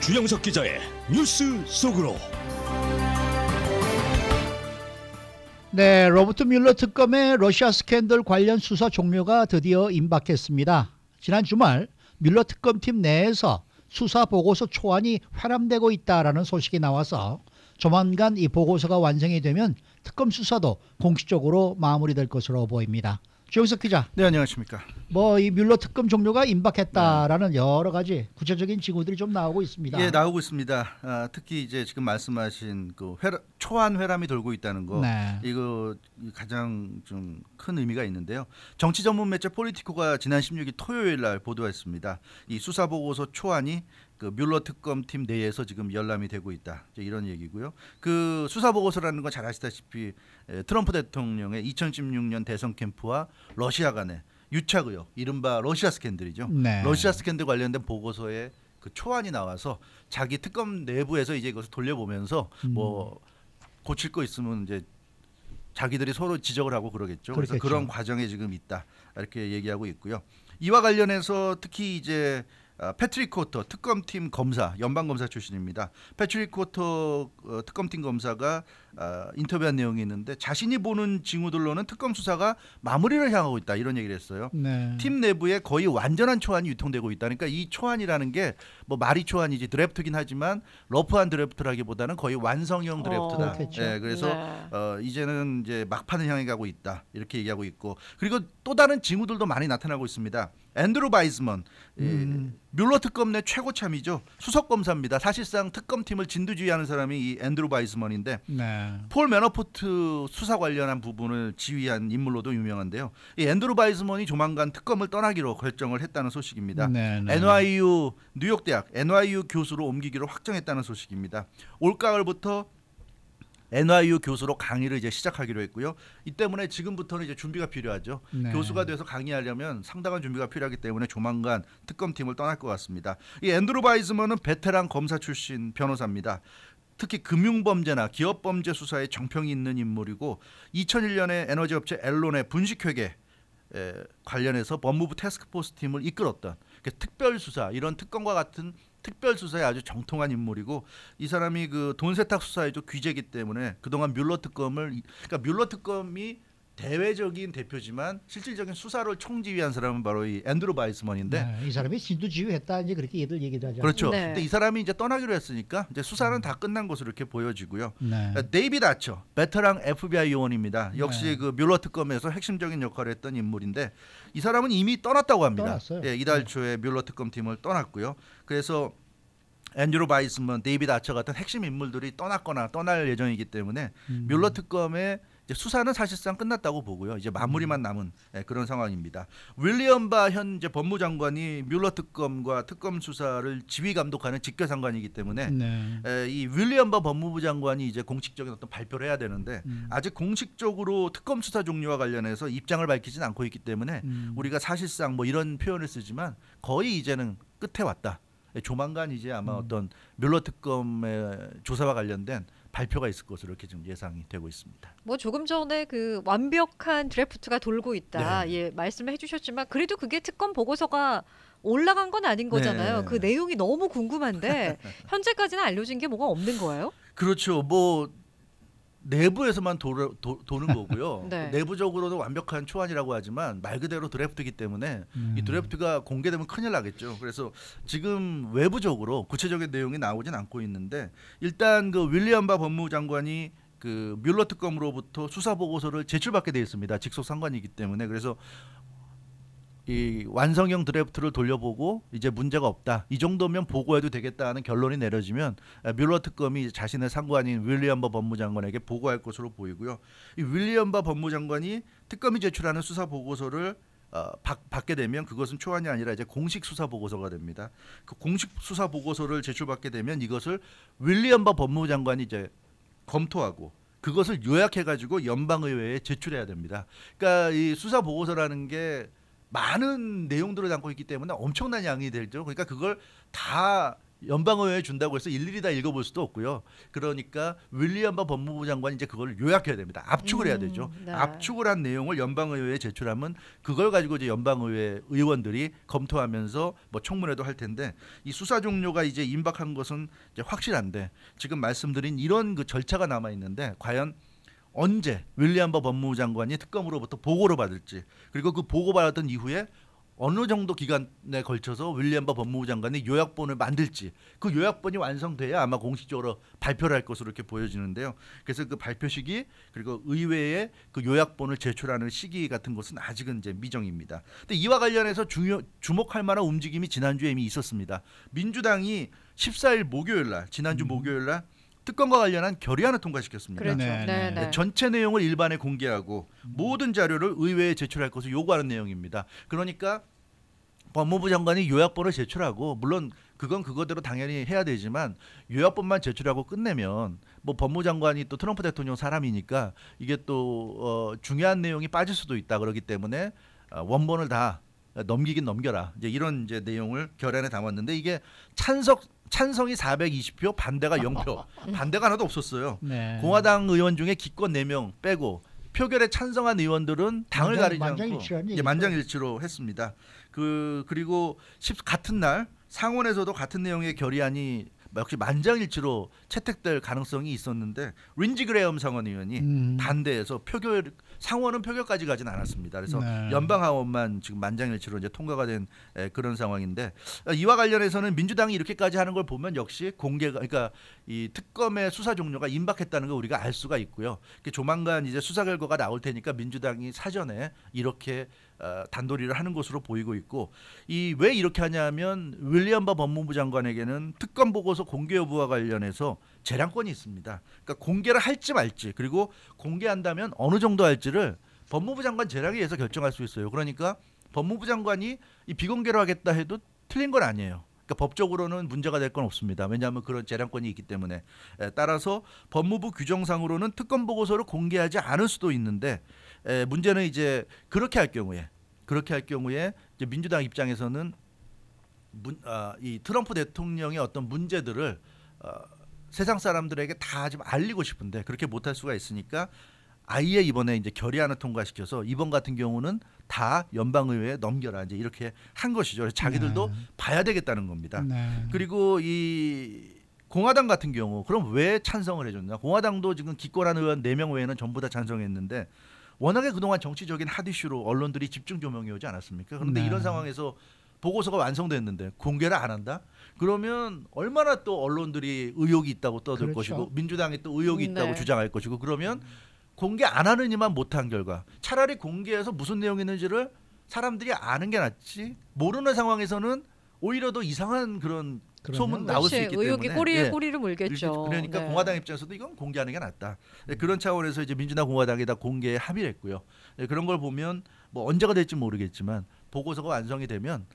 주영석 기자의 뉴스 속으로. 네, 로버트 뮬러 특검의 러시아 스캔들 관련 수사 종료가 드디어 임박했습니다. 지난 주말 뮬러 특검팀 내에서 수사 보고서 초안이 회람되고 있다라는 소식이 나와서 조만간 이 보고서가 완성이 되면 특검 수사도 공식적으로 마무리될 것으로 보입니다. 주영석 기자. 네, 안녕하십니까. 이 뮬러 특검 종료가 임박했다라는 여러 가지 구체적인 징후들이 좀 나오고 있습니다. 예, 나오고 있습니다. 특히 이제 지금 말씀하신 그 초안 회람이 돌고 있다는 거, 네. 이거 가장 좀 큰 의미가 있는데요. 정치 전문 매체 폴리티코가 지난 16일 토요일 날 보도했습니다. 이 수사 보고서 초안이 그 뮬러 특검팀 내에서 지금 열람이 되고 있다, 이런 얘기고요. 그 수사 보고서라는 건 잘 아시다시피 트럼프 대통령의 2016년 대선 캠프와 러시아 간의 유착 의혹, 이른바 러시아 스캔들이죠. 네. 러시아 스캔들 관련된 보고서에 그 초안이 나와서 자기 특검 내부에서 이제 이것을 돌려보면서 뭐 고칠 거 있으면 이제 자기들이 서로 지적을 하고 그러겠죠. 그래서 그렇겠죠. 그런 과정에 지금 있다, 이렇게 얘기하고 있고요. 이와 관련해서 특히 이제 패트릭 쿼터 특검팀 검사, 연방검사 출신입니다. 패트릭 쿼터 특검팀 검사가 인터뷰한 내용이 있는데, 자신이 보는 징후들로는 특검 수사가 마무리를 향하고 있다, 이런 얘기를 했어요. 네. 팀 내부에 거의 완전한 초안이 유통되고 있다. 그러니까 이 초안이라는 게 뭐 말이 초안이지 드래프트긴 하지만 러프한 드래프트라기보다는 거의 완성형 드래프트다. 그렇겠죠. 예, 그래서 네. 이제는 이제 막판을 향해 가고 있다, 이렇게 얘기하고 있고, 그리고 또 다른 징후들도 많이 나타나고 있습니다. 앤드루 바이스먼, 뮬러 특검 내 최고참이죠. 수석 검사입니다. 사실상 특검팀을 진두지휘하는 사람이 이 앤드루 바이스먼인데, 네. 폴 매너포트 수사 관련한 부분을 지휘한 인물로도 유명한데요. 이 앤드루 바이스먼이 조만간 특검을 떠나기로 결정을 했다는 소식입니다. 네, 네. NYU 뉴욕대학 NYU 교수로 옮기기로 확정했다는 소식입니다. 올가을부터 NYU 교수로 강의를 이제 시작하기로 했고요. 이 때문에 지금부터는 이제 준비가 필요하죠. 네. 교수가 돼서 강의하려면 상당한 준비가 필요하기 때문에 조만간 특검팀을 떠날 것 같습니다. 이 앤드루 바이스먼은 베테랑 검사 출신 변호사입니다. 특히 금융범죄나 기업범죄 수사에 정평이 있는 인물이고, 2001년에 에너지업체 앨론의 분식회계 관련해서 법무부 태스크포스 팀을 이끌었던 특별수사, 이런 특검과 같은 특별수사에 아주 정통한 인물이고, 이 사람이 그 돈 세탁 수사에도 귀재이기 때문에 그동안 뮬러 특검을, 그러니까 뮬러 특검이 대외적인 대표지만 실질적인 수사를 총지휘한 사람은 바로 이 앤드루 바이스먼인데, 네, 이 사람이 진두지휘했다, 이제 그렇게 얘들 얘기를 하죠. 그렇죠. 네. 근데 이 사람이 이제 떠나기로 했으니까 이제 수사는 다 끝난 것으로 이렇게 보여지고요. 네. 데이비드 아처, 베테랑 FBI 요원입니다. 역시 네. 그 뮬러 특검에서 핵심적인 역할을 했던 인물인데, 이 사람은 이미 떠났다고 합니다. 떠났어요. 예, 이달 초에 뮬러 특검팀을 떠났고요. 그래서 앤드루 바이스먼, 데이비드 아처 같은 핵심 인물들이 떠났거나 떠날 예정이기 때문에 뮬러 특검의 이제 수사는 사실상 끝났다고 보고요. 이제 마무리만 남은 그런 상황입니다. 윌리엄 바 현 법무장관이 뮬러 특검과 특검 수사를 지휘 감독하는 직계상관이기 때문에 네. 이 윌리엄 바 법무부 장관이 이제 공식적인 어떤 발표를 해야 되는데, 아직 공식적으로 특검 수사 종료와 관련해서 입장을 밝히진 않고 있기 때문에 우리가 사실상 뭐 이런 표현을 쓰지만 거의 이제는 끝에 왔다. 조만간 이제 아마 어떤 뮬러 특검의 조사와 관련된 발표가 있을 것으로 이렇게 좀 예상이 되고 있습니다. 뭐 조금 전에 그 완벽한 드래프트가 돌고 있다, 네. 예, 말씀해 주셨지만 그래도 그게 특검 보고서가 올라간 건 아닌 거잖아요. 네. 그 내용이 너무 궁금한데 현재까지는 알려진 게 뭐가 없는 거예요? 그렇죠. 뭐 내부에서만 도는 거고요. 네. 내부적으로는 완벽한 초안이라고 하지만 말 그대로 드래프트이기 때문에 이 드래프트가 공개되면 큰일 나겠죠. 그래서 지금 외부적으로 구체적인 내용이 나오진 않고 있는데, 일단 그 윌리엄 바 법무부 장관이 그 뮬러 특검으로부터 수사 보고서를 제출받게 되어 있습니다. 직속 상관이기 때문에. 그래서 이 완성형 드래프트를 돌려보고 이제 문제가 없다, 이 정도면 보고해도 되겠다는 결론이 내려지면 뮬러 특검이 자신의 상관인 윌리엄 바 법무장관에게 보고할 것으로 보이고요. 이 윌리엄 바 법무장관이 특검이 제출하는 수사 보고서를 받게 되면 그것은 초안이 아니라 이제 공식 수사 보고서가 됩니다. 그 공식 수사 보고서를 제출받게 되면 이것을 윌리엄 바 법무부 장관이 이제 검토하고 그것을 요약해가지고 연방의회에 제출해야 됩니다. 그러니까 이 수사 보고서라는 게 많은 내용들을 담고 있기 때문에 엄청난 양이 되죠. 그러니까 그걸 다 연방의회에 준다고 해서 일일이 다 읽어볼 수도 없고요. 그러니까 윌리엄 바 법무부 장관이 이제 그걸 요약해야 됩니다. 압축을 해야 되죠. 네. 압축을 한 내용을 연방의회에 제출하면 그걸 가지고 이제 연방의회 의원들이 검토하면서 뭐 청문회도 할 텐데 이 수사 종료가 이제 임박한 것은 이제 확실한데 지금 말씀드린 이런 그 절차가 남아 있는데 과연 언제 윌리엄 바 법무부 장관이 특검으로부터 보고를 받을지 그리고 그 보고 받았던 이후에 어느 정도 기간에 걸쳐서 윌리엄 바 법무부 장관이 요약본을 만들지 그 요약본이 완성돼야 아마 공식적으로 발표를 할 것으로 이렇게 보여지는데요. 그래서 그 발표 시기 그리고 의회에 그 요약본을 제출하는 시기 같은 것은 아직은 이제 미정입니다. 근데 이와 관련해서 주목할 만한 움직임이 지난주에 이미 있었습니다. 민주당이 14일 목요일 날 지난주 목요일 날 특검과 관련한 결의안을 통과시켰습니다. 그렇죠. 네, 네, 네. 네. 전체 내용을 일반에 공개하고 모든 자료를 의회에 제출할 것을 요구하는 내용입니다. 그러니까 법무부 장관이 요약본을 제출하고 물론 그건 그거대로 당연히 해야 되지만 요약본만 제출하고 끝내면 뭐 법무부 장관이 또 트럼프 대통령 사람이니까 이게 또 중요한 내용이 빠질 수도 있다 그러기 때문에 원본을 다 넘기긴 넘겨라 이제 이런 이제 내용을 결의안에 담았는데 이게 찬성이 420표 반대가 0표 반대가 하나도 없었어요. 네. 공화당 의원 중에 기권 4명 빼고 표결에 찬성한 의원들은 당을 가리지 않고 만장일치라는 이제 만장일치로 했습니다. 그리고 같은 날 상원에서도 같은 내용의 결의안이 역시 만장일치로 채택될 가능성이 있었는데 린지 그레엄 상원의원이 반대해서 상원은 표결까지 가진 않았습니다. 그래서 네. 연방 하원만 지금 만장일치로 이제 통과가 된 그런 상황인데 이와 관련해서는 민주당이 이렇게까지 하는 걸 보면 역시 공개가 그러니까 이 특검의 수사 종료가 임박했다는 걸 우리가 알 수가 있고요. 조만간 이제 수사 결과가 나올 테니까 민주당이 사전에 이렇게 단도리를 하는 것으로 보이고 있고 왜 이렇게 하냐면 윌리엄 바 법무부 장관에게는 특검 보고서 공개 여부와 관련해서 재량권이 있습니다. 그러니까 공개를 할지 말지 그리고 공개한다면 어느 정도 할지를 법무부 장관 재량에 의해서 결정할 수 있어요. 그러니까 법무부 장관이 이 비공개로 하겠다 해도 틀린 건 아니에요. 그러니까 법적으로는 문제가 될 건 없습니다. 왜냐하면 그런 재량권이 있기 때문에 따라서 법무부 규정상으로는 특검 보고서를 공개하지 않을 수도 있는데 문제는 이제 그렇게 할 경우에 이제 민주당 입장에서는 이 트럼프 대통령의 어떤 문제들을 세상 사람들에게 다 좀 알리고 싶은데 그렇게 못할 수가 있으니까 아예 이번에 이제 결의안을 통과시켜서 이번 같은 경우는 다 연방의회에 넘겨라 이제 이렇게 한 것이죠. 그래서 자기들도 네. 봐야 되겠다는 겁니다. 네. 그리고 이 공화당 같은 경우 그럼 왜 찬성을 해줬나? 공화당도 지금 기권한 의원 4명 외에는 전부 다 찬성했는데 워낙에 그동안 정치적인 핫이슈로 언론들이 집중 조명해 오지 않았습니까? 그런데 네. 이런 상황에서 보고서가 완성됐는데 공개를 안 한다? 그러면 얼마나 또 언론들이 의혹이 있다고 떠들 그렇죠. 것이고 민주당이 또 의혹이 있다고 네. 주장할 것이고 그러면 공개 안 하는 이만 못한 결과 차라리 공개해서 무슨 내용이 있는지를 사람들이 아는 게 낫지 모르는 상황에서는 오히려 더 이상한 그런 소문 나올 수 그렇지. 있기 의혹이 때문에 꼬리에 꼬리를 물겠죠. 그러니까 네. 공화당 입장에서도 이건 공개하는 게 낫다. 그런 차원에서 이제 민주당 공화당이 다 공개에 합의를 했고요. 그런 걸 보면 뭐 언제가 될지 모르겠지만 보고서가 완성이 되면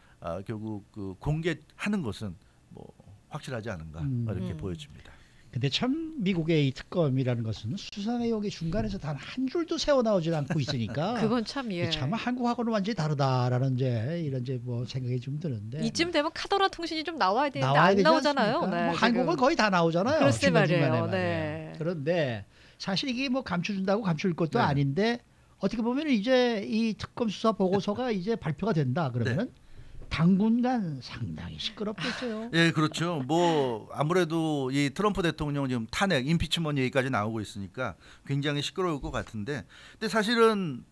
결국 그 공개하는 것은 뭐 확실하지 않은가 이렇게 보여집니다. 근데 참 미국의 이 특검이라는 것은 수사 내용이 중간에서 단 한 줄도 새어 나오지 않고 있으니까 그건 참 예. 참 한국하고는 완전히 다르다라는 이런 뭐 생각이 좀 드는데 이쯤 되면 카더라 통신이 좀 나와야 되는데 나와야 안 되지 나오잖아요. 않습니까? 네, 뭐 지금. 한국은 거의 다 나오잖아요. 글쎄 중간중간에 말이에요. 말이에요. 네. 그런데 사실 이게 뭐 감춰준다고 감출 것도 네. 아닌데 어떻게 보면 이제 이 특검 수사 보고서가 이제 발표가 된다 그러면은 당분간 상당히 시끄럽겠어요. 예, 그렇죠. 뭐 아무래도 이 트럼프 대통령 지금 탄핵, 임피치먼트 얘기까지 나오고 있으니까 굉장히 시끄러울 것 같은데, 근데 사실은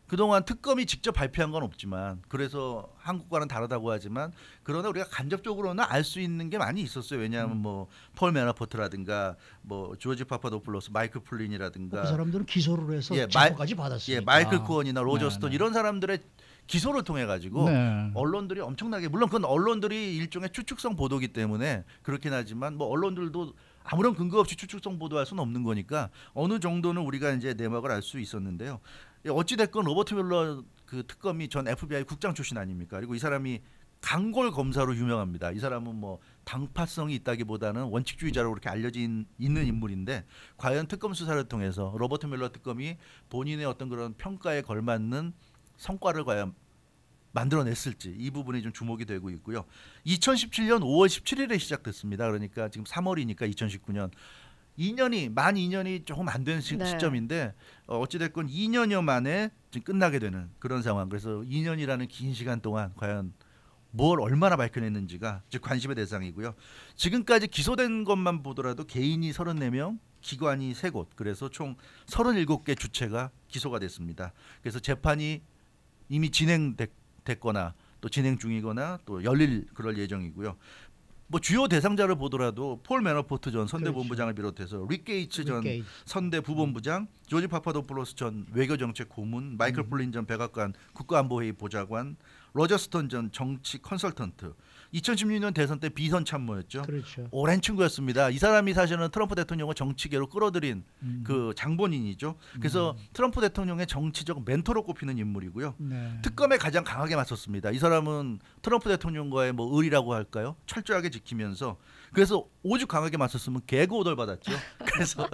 그동안 특검이 직접 발표한 건 없지만, 그래서 한국과는 다르다고 하지만, 그러나 우리가 간접적으로는 알 수 있는 게 많이 있었어요. 왜냐하면 뭐 폴 매너포트라든가, 뭐 조지 파파도플로스, 마이클 플린이라든가, 그 사람들은 기소를 해서 예, 재판까지 받았으니까. 예, 마이클 코언이나 로저 네, 스톤 네. 이런 사람들의 기소를 통해 가지고 네. 언론들이 엄청나게, 물론 그건 언론들이 일종의 추측성 보도기 때문에 그렇긴 하지만 뭐 언론들도 아무런 근거 없이 추측성 보도할 수는 없는 거니까 어느 정도는 우리가 이제 내막을 알 수 있었는데요. 어찌 됐건 로버트 뮬러 그 특검이 전 FBI 국장 출신 아닙니까? 그리고 이 사람이 강골 검사로 유명합니다. 이 사람은 뭐 당파성이 있다기보다는 원칙주의자로 그렇게 알려진 있는 인물인데, 과연 특검 수사를 통해서 로버트 뮬러 특검이 본인의 어떤 그런 평가에 걸맞는 성과를 과연 만들어냈을지 이 부분이 좀 주목이 되고 있고요. 2017년 5월 17일에 시작됐습니다. 그러니까 지금 3월이니까 2019년 2년이 만 2년이 조금 안 된 네. 시점인데 어찌됐건 2년여 만에 지금 끝나게 되는 그런 상황. 그래서 2년이라는 긴 시간 동안 과연 뭘 얼마나 밝혀냈는지가 즉 관심의 대상이고요. 지금까지 기소된 것만 보더라도 개인이 34명, 기관이 3곳, 그래서 총 37개 주체가 기소가 됐습니다. 그래서 재판이 이미 진행됐거나 또 진행 중이거나 또 열릴 그럴 예정이고요. 뭐 주요 대상자를 보더라도 폴 매너포트 전 선대본부장을 비롯해서 릭 게이츠 전 선대 부본부장, 조지 파파도플로스 전 외교정책 고문, 마이클 플린 전 백악관 국가안보회의 보좌관, 로저 스톤 전 정치 컨설턴트, 2016년 대선 때 비선 참모였죠. 그렇죠. 오랜 친구였습니다. 이 사람이 사실은 트럼프 대통령을 정치계로 끌어들인 그 장본인이죠. 그래서 트럼프 대통령의 정치적 멘토로 꼽히는 인물이고요. 네. 특검에 가장 강하게 맞섰습니다. 이 사람은 트럼프 대통령과의 뭐 의리라고 할까요? 철저하게 지키면서 그래서 오죽 강하게 맞섰으면 개그 오더를 받았죠. 그래서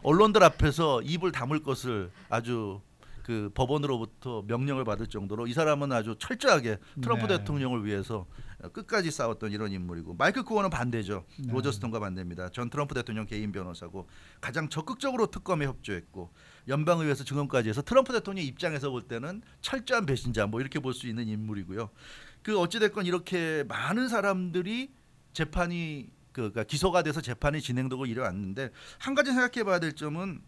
언론들 앞에서 입을 다물 것을 아주 그 법원으로부터 명령을 받을 정도로 이 사람은 아주 철저하게 트럼프 네. 대통령을 위해서 끝까지 싸웠던 이런 인물이고 마이클 코어는 반대죠. 네. 로저 스톤과 반대입니다. 전 트럼프 대통령 개인 변호사고 가장 적극적으로 특검에 협조했고 연방의회에서 증언까지 해서 트럼프 대통령 입장에서 볼 때는 철저한 배신자 뭐 이렇게 볼 수 있는 인물이고요. 그 어찌됐건 이렇게 많은 사람들이 재판이 그러니까 기소가 돼서 재판이 진행되고 이래왔는데 한 가지 생각해봐야 될 점은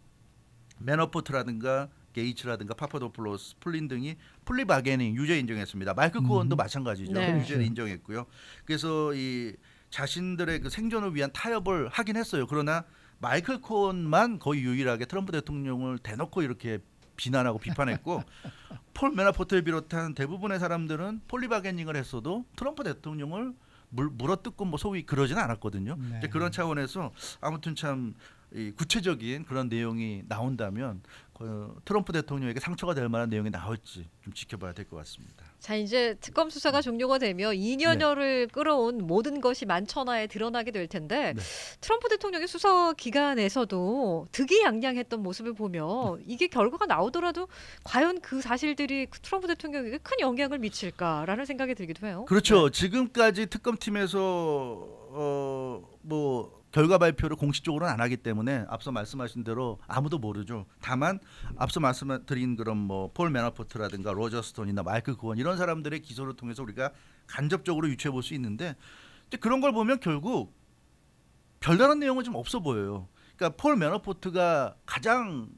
매너포트라든가 게이츠라든가 파파도플로스, 플린 등이 플리 바게닝 유죄 인정했습니다. 마이클 코언도 마찬가지죠. 네. 유죄를 인정했고요. 그래서 이 자신들의 그 생존을 위한 타협을 하긴 했어요. 그러나 마이클 코언만 거의 유일하게 트럼프 대통령을 대놓고 이렇게 비난하고 비판했고 폴 매너포트를 비롯한 대부분의 사람들은 폴리 바게닝을 했어도 트럼프 대통령을 물어뜯고 뭐 소위 그러지는 않았거든요. 네. 이제 그런 차원에서 아무튼 참 이 구체적인 그런 내용이 나온다면 트럼프 대통령에게 상처가 될 만한 내용이 나올지 좀 지켜봐야 될 것 같습니다. 자, 이제 특검 수사가 종료가 되면 2년여를 끌어온 모든 것이 만천하에 드러나게 될 텐데 네. 트럼프 대통령의 수사 기간에서도 득이양양했던 모습을 보면 이게 결과가 나오더라도 과연 그 사실들이 트럼프 대통령에게 큰 영향을 미칠까라는 생각이 들기도 해요. 그렇죠. 지금까지 특검팀에서 뭐 결과 발표를 공식적으로는 안 하기 때문에 앞서 말씀하신 대로 아무도 모르죠. 다만 앞서 말씀드린 그런 뭐 폴 매너포트라든가 로저 스톤이나 마이클 코언 이런 사람들의 기소를 통해서 우리가 간접적으로 유추해 볼 수 있는데 그런 걸 보면 결국 별다른 내용은 좀 없어 보여요. 그러니까 폴 매너포트가 가장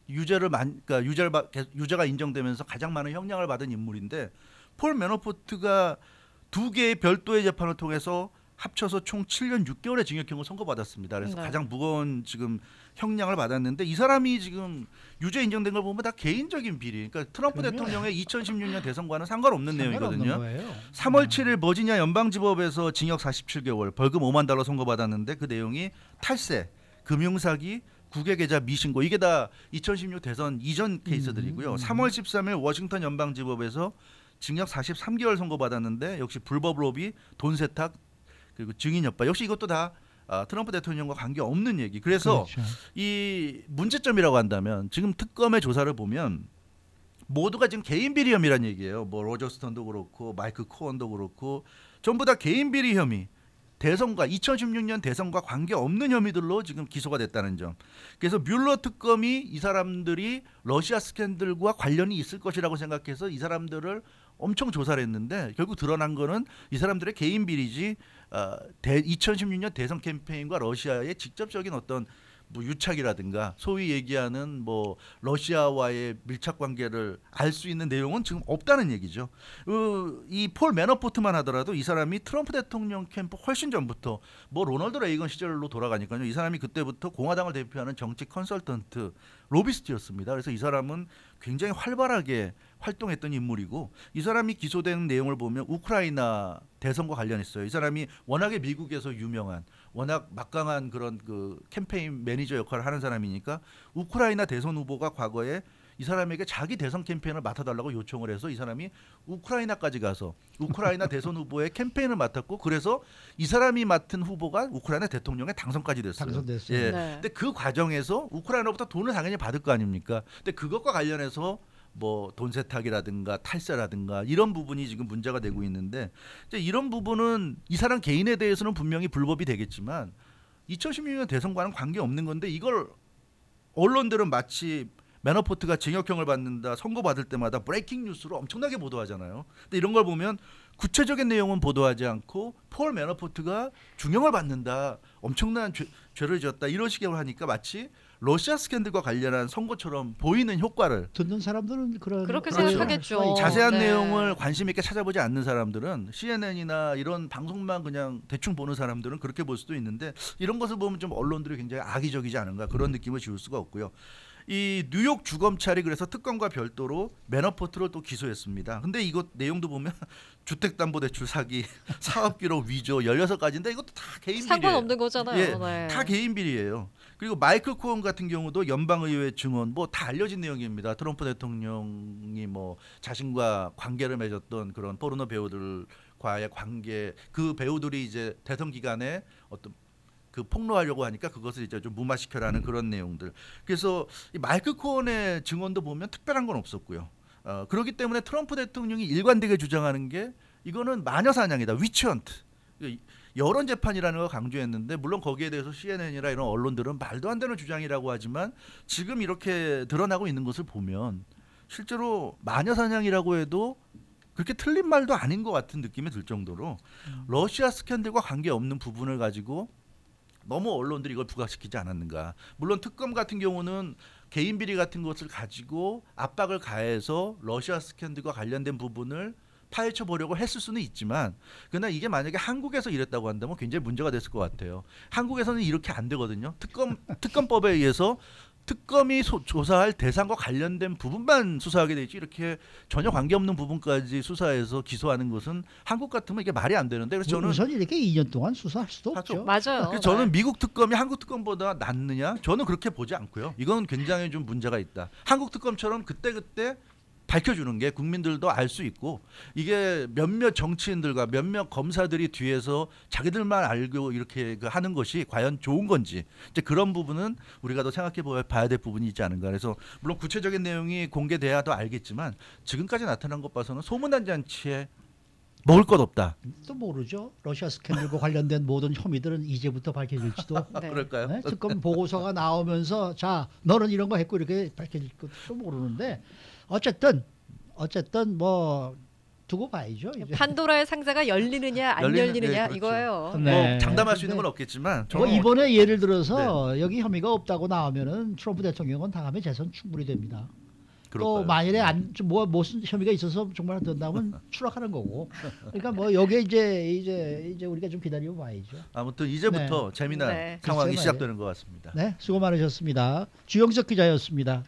그러니까 유죄가 인정되면서 가장 많은 형량을 받은 인물인데 폴 매너포트가 2개의 별도의 재판을 통해서 합쳐서 총 7년 6개월의 징역형을 선고받았습니다. 그래서 네. 가장 무거운 지금 형량을 받았는데 이 사람이 지금 유죄 인정된 걸 보면 다 개인적인 비리. 그러니까 트럼프 그럼요. 대통령의 2016년 대선과는 상관없는 내용이거든요. 거예요. 3월 7일 버지니아 연방지법에서 징역 47개월, 벌금 $5만 선고받았는데 그 내용이 탈세, 금융사기, 국외계좌 미신고 이게 다 2016 대선 이전 케이스들이고요. 3월 13일 워싱턴 연방지법에서 징역 43개월 선고받았는데 역시 불법 로비, 돈 세탁 그리고 증인 협박 역시 이것도 다 트럼프 대통령과 관계 없는 얘기. 그래서 그렇죠. 이 문제점이라고 한다면 지금 특검의 조사를 보면 모두가 지금 개인 비리 혐의란 얘기예요. 뭐 로저 스톤도 그렇고 마이클 코언도 그렇고 전부 다 개인 비리 혐의. 대선과 2016년 대선과 관계 없는 혐의들로 지금 기소가 됐다는 점. 그래서 뮬러 특검이 이 사람들이 러시아 스캔들과 관련이 있을 것이라고 생각해서 이 사람들을 엄청 조사를 했는데 결국 드러난 거는 이 사람들의 개인 비리지 2016년 대선 캠페인과 러시아의 직접적인 어떤 뭐 유착이라든가 소위 얘기하는 뭐 러시아와의 밀착 관계를 알 수 있는 내용은 지금 없다는 얘기죠. 이 폴 매너포트만 하더라도 이 사람이 트럼프 대통령 캠프 훨씬 전부터 뭐 로널드 레이건 시절로 돌아가니까요. 이 사람이 그때부터 공화당을 대표하는 정치 컨설턴트 로비스트였습니다. 그래서 이 사람은 굉장히 활발하게 활동했던 인물이고 이 사람이 기소된 내용을 보면 우크라이나 대선과 관련했어요. 이 사람이 워낙에 미국에서 유명한 워낙 막강한 그런 그 캠페인 매니저 역할을 하는 사람이니까 우크라이나 대선 후보가 과거에 이 사람에게 자기 대선 캠페인을 맡아달라고 요청을 해서 이 사람이 우크라이나까지 가서 우크라이나 대선 후보의 캠페인을 맡았고 그래서 이 사람이 맡은 후보가 우크라이나 대통령의 당선까지 됐어요. 당선됐어요. 예. 네. 근데 그 과정에서 우크라이나부터 돈을 당연히 받을 거 아닙니까? 근데 그것과 관련해서 뭐 돈 세탁이라든가 탈세라든가 이런 부분이 지금 문제가 되고 있는데 이제 이런 부분은 이 사람 개인에 대해서는 분명히 불법이 되겠지만 2016년 대선과는 관계없는 건데 이걸 언론들은 마치 매너포트가 징역형을 받는다 선고받을 때마다 브레이킹 뉴스로 엄청나게 보도하잖아요. 근데 이런 걸 보면 구체적인 내용은 보도하지 않고 폴 매너포트가 중형을 받는다 엄청난 죄를 지었다 이런 식으로 하니까 마치 러시아 스캔들과 관련한 선고처럼 보이는 효과를 듣는 사람들은 그렇게 그런 생각하겠죠. 할 수가 있죠. 자세한 네. 내용을 관심 있게 찾아보지 않는 사람들은 CNN이나 이런 방송만 그냥 대충 보는 사람들은 그렇게 볼 수도 있는데 이런 것을 보면 좀 언론들이 굉장히 악의적이지 않은가 그런 느낌을 지울 수가 없고요. 이 뉴욕 주검찰이 그래서 특검과 별도로 매너포트를 또 기소했습니다. 근데 이거 내용도 보면 주택담보대출 사기, 사업기록 위조 16가지인데 이것도 다 개인 비리예요. 상관없는 거잖아요. 예, 네. 다 개인 비리예요. 그리고 마이클 코언 같은 경우도 연방의회 증언 뭐 다 알려진 내용입니다. 트럼프 대통령이 뭐 자신과 관계를 맺었던 그런 포르노 배우들과의 관계, 그 배우들이 이제 대선 기간에 어떤 그 폭로하려고 하니까 그것을 이제 좀 무마시켜라는 그런 내용들. 그래서 이 마이클 코언의 증언도 보면 특별한 건 없었고요. 그렇기 때문에 트럼프 대통령이 일관되게 주장하는 게 이거는 마녀 사냥이다, 위치헌트. 여론 재판이라는 걸 강조했는데 물론 거기에 대해서 CNN이나 이런 언론들은 말도 안 되는 주장이라고 하지만 지금 이렇게 드러나고 있는 것을 보면 실제로 마녀 사냥이라고 해도 그렇게 틀린 말도 아닌 것 같은 느낌이 들 정도로 러시아 스캔들과 관계없는 부분을 가지고 너무 언론들이 이걸 부각시키지 않았는가. 물론 특검 같은 경우는 개인 비리 같은 것을 가지고 압박을 가해서 러시아 스캔들과 관련된 부분을 파헤쳐 보려고 했을 수는 있지만 그러나 이게 만약에 한국에서 이랬다고 한다면 굉장히 문제가 됐을 것 같아요. 한국에서는 이렇게 안 되거든요. 특검법에 의해서 특검이 조사할 대상과 관련된 부분만 수사하게 되지 이렇게 전혀 관계없는 부분까지 수사해서 기소하는 것은 한국 같으면 이게 말이 안 되는데 그래서 저는 우선 이렇게 2년 동안 수사할 수도 하죠. 없죠. 맞아요. 그래서 저는 미국 특검이 한국 특검보다 낫느냐? 저는 그렇게 보지 않고요. 이건 굉장히 좀 문제가 있다. 한국 특검처럼 그때그때 밝혀주는 게 국민들도 알 수 있고 이게 몇몇 정치인들과 몇몇 검사들이 뒤에서 자기들만 알고 이렇게 하는 것이 과연 좋은 건지 이제 그런 부분은 우리가 더 생각해 봐야 될 부분이 있지 않은가. 그래서 물론 구체적인 내용이 공개돼야 더 알겠지만 지금까지 나타난 것 봐서는 소문난 잔치에 먹을 것 없다. 또 모르죠. 러시아 스캔들과 관련된 모든 혐의들은 이제부터 밝혀질지도. 네. 그럴까요? 네? 특검 보고서가 나오면서 자 너는 이런 거 했고 이렇게 밝혀질 것도 모르는데 어쨌든 뭐 두고 봐야죠. 이제. 판도라의 상자가 열리느냐 안 열리느냐 네, 그렇죠. 이거예요. 네. 뭐 장담할 수 있는 근데 건 없겠지만 뭐 저는 이번에 예를 들어서 여기 혐의가 없다고 나오면은 트럼프 대통령은 다음에 재선 충분히 됩니다. 또 그럴까요? 만일에 뭐 무슨 혐의가 있어서 정말 된다면 추락하는 거고. 그러니까 뭐 여기에 이제 우리가 좀 기다려 봐야죠. 아무튼 이제부터 재미난 네. 상황이 글쎄 시작되는 것 같습니다. 네, 수고 많으셨습니다. 주영석 기자였습니다.